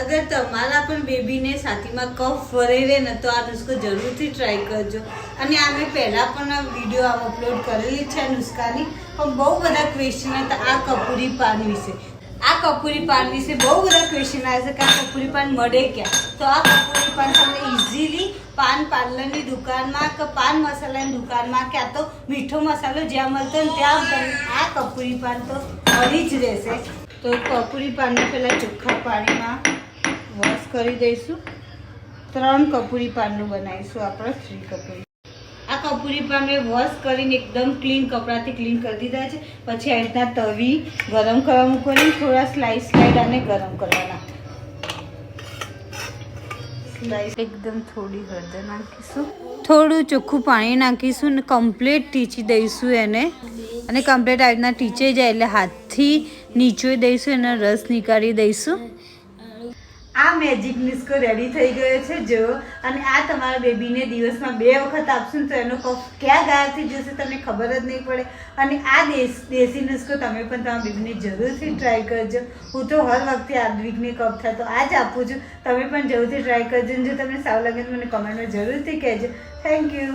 અગર તમારા પણ બેબીને છાતીમાં કફ ભરાઈ રહે ને તો આ નુસ્ખો જરૂરથી ટ્રાય કરજો. અને આ મેં પહેલાં પણ વિડીયો આમ અપલોડ કરેલી છે આ નુસ્ખાની, પણ બહુ બધા ક્વેશ્ચન હતા આ કપૂરી પાન વિશે. આ કપૂરી પાન વિશે બહુ બધા ક્વેશ્ચન આવે છે કે આ કપૂરી પાન મળે ક્યાં. તો આ કપૂરી પાન તમને ઇઝીલી પાન પાર્લરની દુકાનમાં કે પાન મસાલાની દુકાનમાં ક્યાં તો મીઠો મસાલો જ્યાં મળતો ને ત્યાં તમને આ કપૂરી પાન તો મળી જ રહેશે. તો કપૂરી પાનને પહેલાં ચોખ્ખા પાણીમાં વોશ કરી દઈશું. 3 કપૂરી પાનનું બનાવીશું આપણે 3 કપૂરી. આ કપૂરી પાન મેં વોશ કરીને એકદમ ક્લીન કપડાથી ક્લીન કરી દીધા છે. પછી આ રીતના તવી ગરમ કરવા મૂકવાની, થોડા સ્લાઇસ અને ગરમ કરવાના. સ્લાઇસ એકદમ થોડી હળદર નાખીશું, થોડું ચોખ્ખું પાણી નાખીશું અને કમ્પ્લીટ ટીચી દઈશું એને. અને કમ્પ્લીટ આ રીતના ટીચાઈ જાય એટલે હાથથી નીચોઈ દઈશું, એનો રસ નીકાળી દઈશું. આ મેજિક નુસ્ખો રેડી થઈ ગયો છે જો. અને આ તમારા બેબીને દિવસમાં 2 વખત આપશો ને તો એનો કફ ક્યાં ગાયબ થઈ જશે તમને ખબર જ નહીં પડે. અને આ દેશી નુસ્ખો તમે પણ તમારા બેબીને જરૂરથી ટ્રાય કરજો. હું તો હર વખતે આદ્વિકને કફ થાય તો આ જ આપું છું. તમે પણ જરૂરથી ટ્રાય કરજો. જો તમને સારું લાગે તો મને કમેન્ટમાં જરૂરથી કહેજો. Thank you.